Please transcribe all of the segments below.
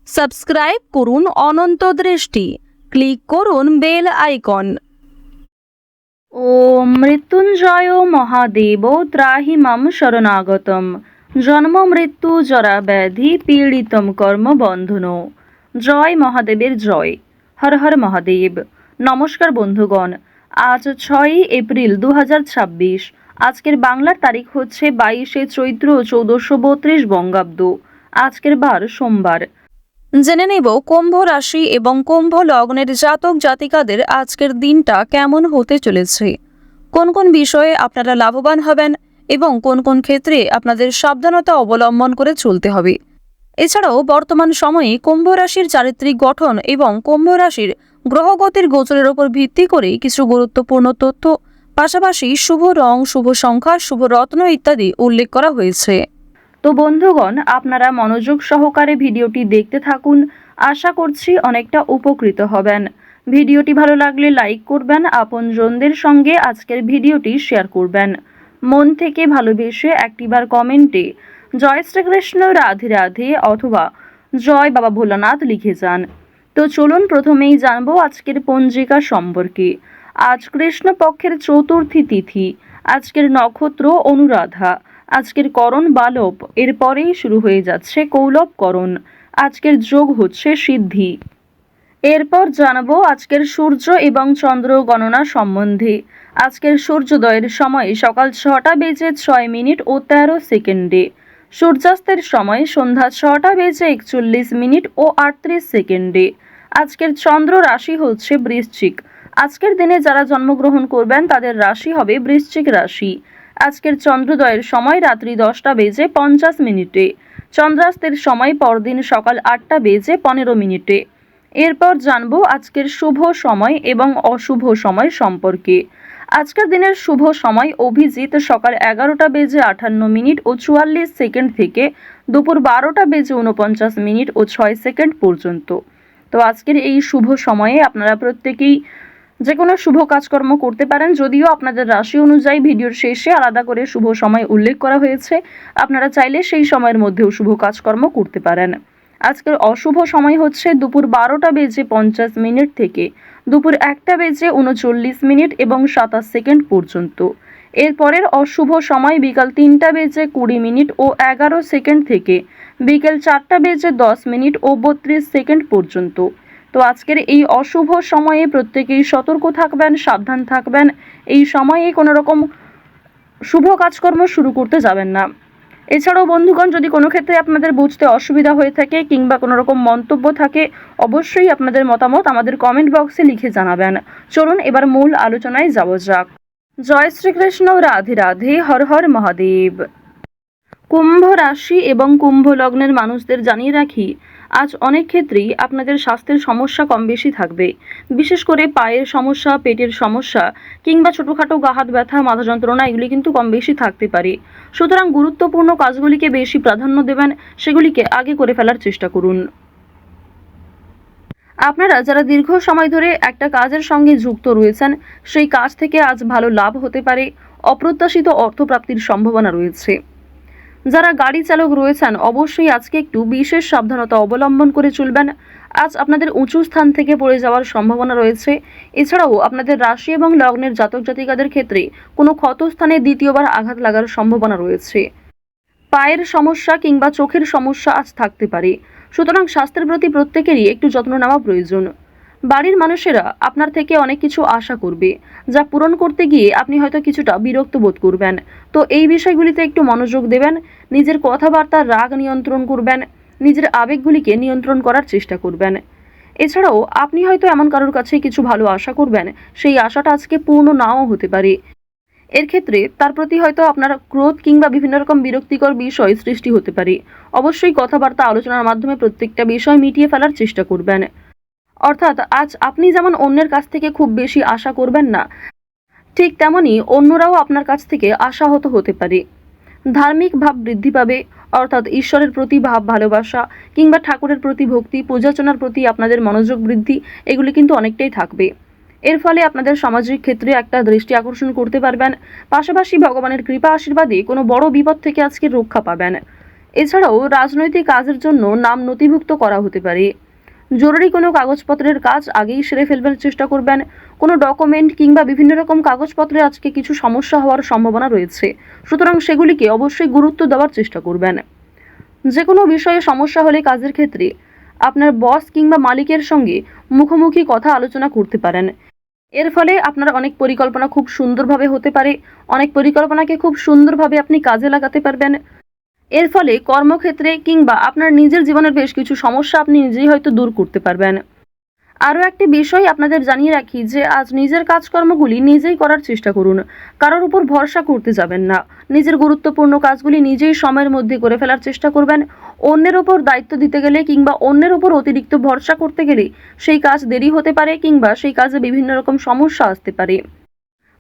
Subscribe করুন অনন্ত দৃষ্টি, click করুন বেল আইকন। ওম মৃত্যুঞ্জয় মহাদেব ত্রাহি মাম শরণাগতম, জন্ম মৃত্যু জরা ব্যাধি পীড়িতম কর্ম বন্ধন। জয় মহাদেবের জয়। হর হর মহাদেব। নমস্কার বন্ধুগণ, আজ 6 এপ্রিল 2026। আজকের বাংলার তারিখ হচ্ছে 22 চৈত্র 1432 বঙ্গাব্দ। আজকের বার সোমবার। জেনে নেব কুম্ভ রাশি এবং কুম্ভ লগ্নের জাতক জাতিকাদের আজকের দিনটা কেমন হতে চলেছে, কোন কোন বিষয়ে আপনারা লাভবান হবেন এবং কোন কোন ক্ষেত্রে আপনাদের সাবধানতা অবলম্বন করে চলতে হবে। এছাড়াও বর্তমান সময়ে কুম্ভ রাশির চারিত্রিক গঠন এবং কুম্ভ রাশির গ্রহগতির গোচরের উপর ভিত্তি করে কিছু গুরুত্বপূর্ণ তথ্য, পাশাপাশি শুভ রং, শুভ সংখ্যা, শুভ রত্ন ইত্যাদি উল্লেখ করা হয়েছে। তো বন্ধুগণ, আপনারা মনোযোগ সহকারে ভিডিওটি দেখতে থাকুন। আশা করছি অনেকটা উপকৃত হবেন। ভিডিওটি ভালো লাগলে লাইক করবেন, আপনজনদের সঙ্গে আজকের ভিডিওটি শেয়ার করবেন। মন থেকে ভালোবেসে একটিবার কমেন্টে জয় শ্রীকৃষ্ণ, রাধে রাধে অথবা জয় বাবা ভোলানাথ লিখে যান। তো চলুন প্রথমেই জানবো আজকের পঞ্জিকা সম্পর্কে। আজ কৃষ্ণপক্ষের চতুর্থী তিথি। আজকের নক্ষত্র অনুরাধা। আজকের করণ বালব, এরপরেই শুরু হয়ে যাচ্ছে কৌলব করণ। আজকের যোগ হচ্ছে সিদ্ধি। এরপর জানাবো আজকের সূর্য এবং চন্দ্র গণনা সম্বন্ধে। আজকের সূর্যোদয়ের সময় সকাল 6টা বেজে 6 মিনিট ও 13 সেকেন্ডে। সূর্যাস্তের সময় সন্ধ্যা 6টা বেজে 41 মিনিট ও 38 সেকেন্ডে। আজকের চন্দ্র রাশি হচ্ছে বৃশ্চিক। আজকের দিনে যারা জন্মগ্রহণ করবেন তাদের রাশি হবে বৃশ্চিক রাশি। আজকের চন্দ্রোদয়ের সময় রাত্রি 10টা বেজে 50 মিনিটে। চন্দ্রাস্তের সময় পরদিন সকাল 8টা বেজে 15 মিনিটে। এরপর জানবো আজকের শুভ সময় এবং অশুভ সময় সম্পর্কে। আজকের দিনের শুভ সময় অভিজিৎ সকাল 11টা বেজে 58 মিনিট ও 44 সেকেন্ড থেকে দুপুর 12টা বেজে 49 মিনিট ও 6 সেকেন্ড পর্যন্ত। তো আজকের এই শুভ সময়ে আপনারা প্রত্যেকেই যে কোনো শুভ কাজকর্ম করতে পারেন, যদিও আপনাদের রাশি অনুযায়ী ভিডিওর শেষে আলাদা করে শুভ সময় উল্লেখ করা হয়েছে। আপনারা চাইলে সেই সময়ের মধ্যেও শুভ কাজকর্ম করতে পারেন। আজকের অশুভ সময় হচ্ছে দুপুর 12টা বেজে 50 মিনিট থেকে দুপুর 1টা বেজে 39 মিনিট এবং 27 সেকেন্ড পর্যন্ত। এরপরের অশুভ সময় বিকাল 3টা বেজে 20 মিনিট ও 11 সেকেন্ড থেকে বিকেল 4টা বেজে 10 মিনিট ও 32 সেকেন্ড পর্যন্ত। তো আজকের এই অশুভ সময়ে প্রত্যেকেই সতর্ক থাকবেন, সাবধান থাকবেন। এই সময়ে কোনো রকম শুভ কাজকর্ম শুরু করতে যাবেন না। এছাড়াও বন্ধুগণ, যদি কোনো ক্ষেত্রে আপনাদের বুঝতে অসুবিধা হয়ে থাকে কিংবা কোনো রকম মন্তব্য থাকে, অবশ্যই আপনাদের মতামত আমাদের কমেন্ট বক্সে লিখে জানাবেন। চলুন এবার মূল আলোচনায় যাওয়া যাক। জয় শ্রীকৃষ্ণ, রাধে রাধে, হর হর মহাদেব। কুম্ভ রাশি এবং কুম্ভ লগ্নের মানুষদের জানিয়ে রাখি, আজ অনেক ক্ষেত্রেই আপনাদের স্বাস্থ্যের সমস্যা কম বেশি থাকবে। বিশেষ করে পায়ের সমস্যা, পেটের সমস্যা কিংবা ছোটোখাটো গা হাত ব্যথা, মাথা যন্ত্রণা এগুলি কিন্তু কম বেশি থাকতে পারে। সুতরাং গুরুত্বপূর্ণ কাজগুলিকে বেশি প্রাধান্য দেবেন, সেগুলিকে আগে করে ফেলার চেষ্টা করুন। আপনারা যারা দীর্ঘ সময় ধরে একটা কাজের সঙ্গে যুক্ত রয়েছেন, সেই কাজ থেকে আজ ভালো লাভ হতে পারে। অপ্রত্যাশিত অর্থপ্রাপ্তির সম্ভাবনা রয়েছে। যারা গাড়ি চালক রয়েছেন, অবশ্যই আজকে একটু বিশেষ সাবধানতা অবলম্বন করে চলবেন। আজ আপনাদের উঁচু স্থান থেকে পড়ে যাওয়ার সম্ভাবনা রয়েছে। এছাড়াও আপনাদের রাশি এবং লগ্নের জাতক জাতিকাদের ক্ষেত্রে কোনো ক্ষতস্থানে দ্বিতীয়বার আঘাত লাগার সম্ভাবনা রয়েছে। পায়ের সমস্যা কিংবা চোখের সমস্যা আজ থাকতে পারে। সুতরাং স্বাস্থ্যের প্রতি প্রত্যেকেরই একটু যত্ন নেওয়া প্রয়োজন। বাড়ির মানুষেরা আপনার থেকে অনেক কিছু আশা করবে, যা পূরণ করতে গিয়ে আপনি হয়তো কিছুটা বিরক্ত বোধ করবেন। তো এই বিষয়গুলিতে একটু মনোযোগ দেবেন। নিজের কথাবার্তার রাগ নিয়ন্ত্রণ করবেন, নিজের আবেগগুলিকে নিয়ন্ত্রণ করার চেষ্টা করবেন। এছাড়াও আপনি হয়তো এমন কারোর কাছে কিছু ভালো আশা করবেন, সেই আশাটা আজকে পূর্ণ নাও হতে পারে। এর ক্ষেত্রে তার প্রতি হয়তো আপনার ক্রোধ কিংবা বিভিন্ন রকম বিরক্তিকর বিষয় সৃষ্টি হতে পারে। অবশ্যই কথাবার্তা আলোচনার মাধ্যমে প্রত্যেকটা বিষয় মিটিয়ে ফেলার চেষ্টা করবেন। অর্থাৎ আজ আপনি যেমন অন্যের কাছ থেকে খুব বেশি আশা করবেন না, ঠিক তেমনি অন্যরাও আপনার কাছ থেকে আশাহত হতে পারে। ধার্মিক ভাব বৃদ্ধি পাবে, অর্থাৎ ঈশ্বরের প্রতি ভাব, ভালোবাসা কিংবা ঠাকুরের প্রতি ভক্তি, পূজার্চনার প্রতি আপনাদের মনোযোগ বৃদ্ধি, এগুলি কিন্তু অনেকটাই থাকবে। এর ফলে আপনাদের সামাজিক ক্ষেত্রে একটা দৃষ্টি আকর্ষণ করতে পারবেন। পাশাপাশি ভগবানের কৃপা আশীর্বাদে কোনো বড় বিপদ থেকে আজকে রক্ষা পাবেন। এছাড়াও রাজনৈতিক কাজের জন্য নাম নথিভুক্ত করা হতে পারে। জরুরি কোনো কাগজপত্রের কাজ আগেই সেরে ফেলবার চেষ্টা করবেন। কোনো ডকুমেন্ট কিংবা বিভিন্ন রকম কাগজপত্রে আজকে কিছু সমস্যা হওয়ার সম্ভাবনা রয়েছে, সুতরাং সেগুলিকে অবশ্যই গুরুত্ব দেওয়ার চেষ্টা করবেন। যে কোনো বিষয়ে সমস্যা হলে কাজের ক্ষেত্রে আপনার বস কিংবা মালিকের সঙ্গে মুখোমুখি কথা আলোচনা করতে পারেন। এর ফলে আপনার অনেক পরিকল্পনা খুব সুন্দরভাবে হতে পারে, অনেক পরিকল্পনাকে খুব সুন্দরভাবে আপনি কাজে লাগাতে পারবেন। এর ফলে কর্মক্ষেত্রে কিংবা আপনার নিজের জীবনের বেশ কিছু সমস্যা আপনি নিজেই হয়তো দূর করতে পারবেন। আরও একটি বিষয় আপনাদের জানিয়ে রাখি যে আজ নিজের কাজকর্মগুলি নিজেই করার চেষ্টা করুন। কারোর উপর ভরসা করতে যাবেন না। নিজের গুরুত্বপূর্ণ কাজগুলি নিজেই সময়ের মধ্যে করে ফেলার চেষ্টা করবেন। অন্যের ওপর দায়িত্ব দিতে গেলে কিংবা অন্যের ওপর অতিরিক্ত ভরসা করতে গেলে সেই কাজ দেরি হতে পারে কিংবা সেই কাজে বিভিন্ন রকম সমস্যা আসতে পারে।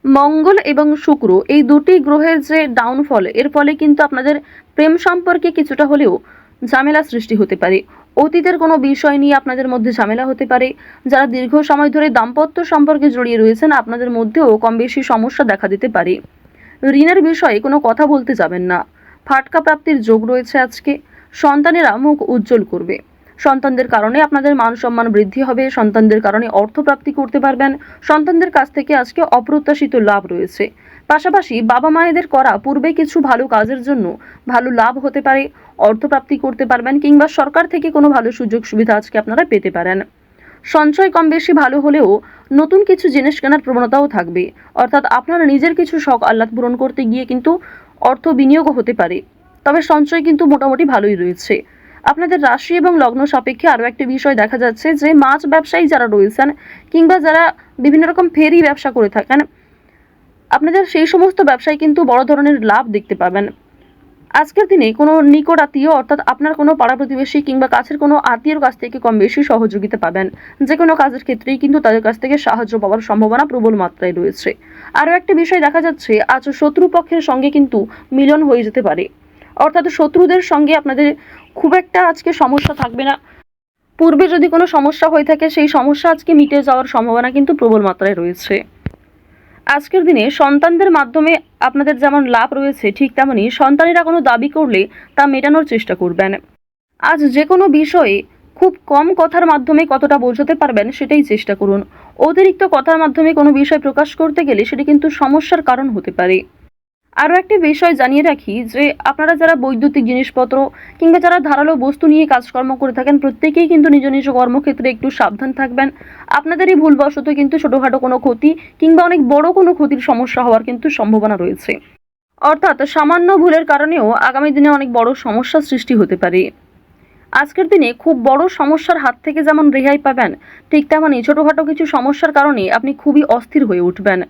মঙ্গল এবং শুক্র এই দুটি গ্রহের যে ডাউনফল, এর ফলে কিন্তু আপনাদের প্রেম সম্পর্কে কিছুটা হলেও ঝামেলা সৃষ্টি হতে পারে। অতীতের কোনো বিষয় নিয়ে আপনাদের মধ্যে ঝামেলা হতে পারে। যারা দীর্ঘ সময় ধরে দাম্পত্য সম্পর্কে জড়িয়ে রয়েছেন, আপনাদের মধ্যেও কম বেশি সমস্যা দেখা দিতে পারে। ঋণের বিষয়ে কোনো কথা বলতে যাবেন না। ফাটকা প্রাপ্তির যোগ রয়েছে আজকে। সন্তানেরা মুখ উজ্জ্বল করবে। সন্তানদের কারণে আপনাদের মান সম্মান বৃদ্ধি হবে। সন্তানদের কারণে অর্থপ্রাপ্তি করতে পারবেন। সন্তানদের কাছ থেকে আজকে অপ্রত্যাশিত লাভ রয়েছে। পাশাপাশি বাবা মায়েদের করা পূর্বে কিছু ভালো কাজের জন্য ভালো লাভ হতে পারে, অর্থপ্রাপ্তি করতে পারবেন কিংবা সরকার থেকে কোনো ভালো সুযোগ সুবিধা আজকে আপনারা পেতে পারেন। সঞ্চয় কম বেশি ভালো হলেও নতুন কিছু জিনিস কেনার প্রবণতাও থাকবে, অর্থাৎ আপনার নিজের কিছু শখ আহ্লাদ পূরণ করতে গিয়ে কিন্তু অর্থ বিনিয়োগও হতে পারে। তবে সঞ্চয় কিন্তু মোটামুটি ভালোই রয়েছে। আপনাদের রাশি এবং লগ্ন সাপেক্ষে আরও একটি বিষয় দেখা যাচ্ছে যে মাছ ব্যবসায়ী যারা রয়েছেন কিংবা যারা বিভিন্ন রকম ফেরি ব্যবসা করে থাকেন, আপনাদের সেই সমস্ত ব্যবসায় কিন্তু বড় ধরনের লাভ দেখতে পাবেন। আজকের দিনে কোনো নিকট আত্মীয় অর্থাৎ আপনার কোনো পাড়া প্রতিবেশী কিংবা কাছের কোনো আত্মীয়র কাছ থেকে কম বেশি সহযোগিতা পাবেন। যে কোনো কাজের ক্ষেত্রেই কিন্তু তাদের কাছ থেকে সাহায্য পাওয়ার সম্ভাবনা প্রবল মাত্রায় রয়েছে। আরও একটি বিষয় দেখা যাচ্ছে আজ শত্রুপক্ষের সঙ্গে কিন্তু মিলন হয়ে যেতে পারে, অর্থাৎ শত্রুদের সঙ্গে আপনাদের খুব একটা আজকে সমস্যা থাকবে না। পূর্বে যদি কোনো সমস্যা হয়ে থাকে সেই সমস্যা আজকে মিটে যাওয়ার সম্ভাবনা কিন্তু প্রবল মাত্রায় রয়েছে। আজকের দিনে সন্তানদের মাধ্যমে আপনাদের যেমন লাভ রয়েছে, ঠিক তেমনি সন্তানেরা কোনো দাবি করলে তা মেটানোর চেষ্টা করবেন। আজ যে কোনো বিষয়ে খুব কম কথার মাধ্যমে কতটা বোঝাতে পারবেন সেটাই চেষ্টা করুন। অতিরিক্ত কথার মাধ্যমে কোনো বিষয় প্রকাশ করতে গেলে সেটি কিন্তু সমস্যার কারণ হতে পারে। আরও একটি বিষয় জানিয়ে রাখি যে আপনারা যারা বৈদ্যুতিক জিনিসপত্র কিংবা যারা ধারালো বস্তু নিয়ে কাজকর্ম করে থাকেন, প্রত্যেকেই কিন্তু নিজ নিজ কর্মক্ষেত্রে একটু সাবধান থাকবেন। আপনাদেরই ভুলবশত কিন্তু ছোটোখাটো কোনো ক্ষতি কিংবা অনেক বড় কোনো ক্ষতির সমস্যা হওয়ার কিন্তু সম্ভাবনা রয়েছে, অর্থাৎ সামান্য ভুলের কারণেও আগামী দিনে অনেক বড় সমস্যার সৃষ্টি হতে পারে। আজকের দিনে খুব বড় সমস্যার হাত থেকে যেমন রেহাই পাবেন, ঠিক তেমনই ছোটোখাটো কিছু সমস্যার কারণে আপনি খুবই অস্থির হয়ে উঠবেন।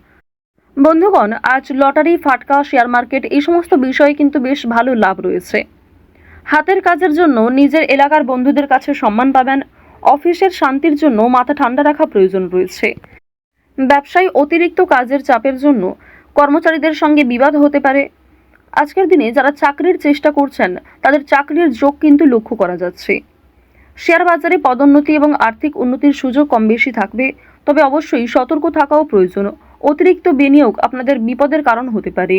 বন্ধুগণ, আজ লটারি, ফাটকা, শেয়ার মার্কেট এই সমস্ত বিষয়ে কিন্তু বেশ ভালো লাভ রয়েছে। হাতের কাজের জন্য নিজের এলাকার বন্ধুদের কাছে সম্মান পাবেন। অফিসের শান্তির জন্য মাথা ঠান্ডা রাখা প্রয়োজন রয়েছে। ব্যবসায় অতিরিক্ত কাজের চাপের জন্য কর্মচারীদের সঙ্গে বিবাদ হতে পারে। আজকের দিনে যারা চাকরির চেষ্টা করছেন তাদের চাকরির যোগ কিন্তু লক্ষ্য করা যাচ্ছে। শেয়ার বাজারে পদোন্নতি এবং আর্থিক উন্নতির সুযোগ কম বেশি থাকবে, তবে অবশ্যই সতর্ক থাকাও প্রয়োজন। অতিরিক্ত বিনিয়োগ আপনাদের বিপদের কারণ হতে পারে।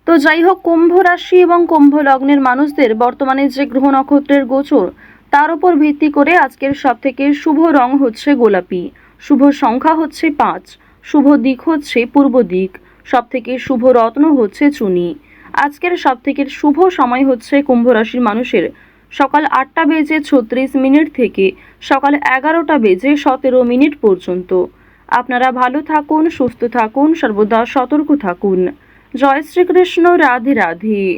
তো যাই হোক, কুম্ভ রাশি এবং কুম্ভ লগ্নের মানুষদের বর্তমানে যে গ্রহ নক্ষত্রের গোচর, তার উপর ভিত্তি করে আজকের সবথেকে শুভ রং হচ্ছে গোলাপি, শুভ সংখ্যা হচ্ছে 5, শুভ দিক হচ্ছে পূর্ব দিক, সবথেকে শুভ রত্ন হচ্ছে চুনি। আজকের সবথেকে শুভ সময় হচ্ছে কুম্ভ রাশির মানুষের সকাল 8:36 থেকে সকাল 11:17 পর্যন্ত। আপনারা ভালো থাকুন, সুস্থ থাকুন, সর্বদা সতর্ক থাকুন। জয় শ্রীকৃষ্ণ। রাধে রাধে।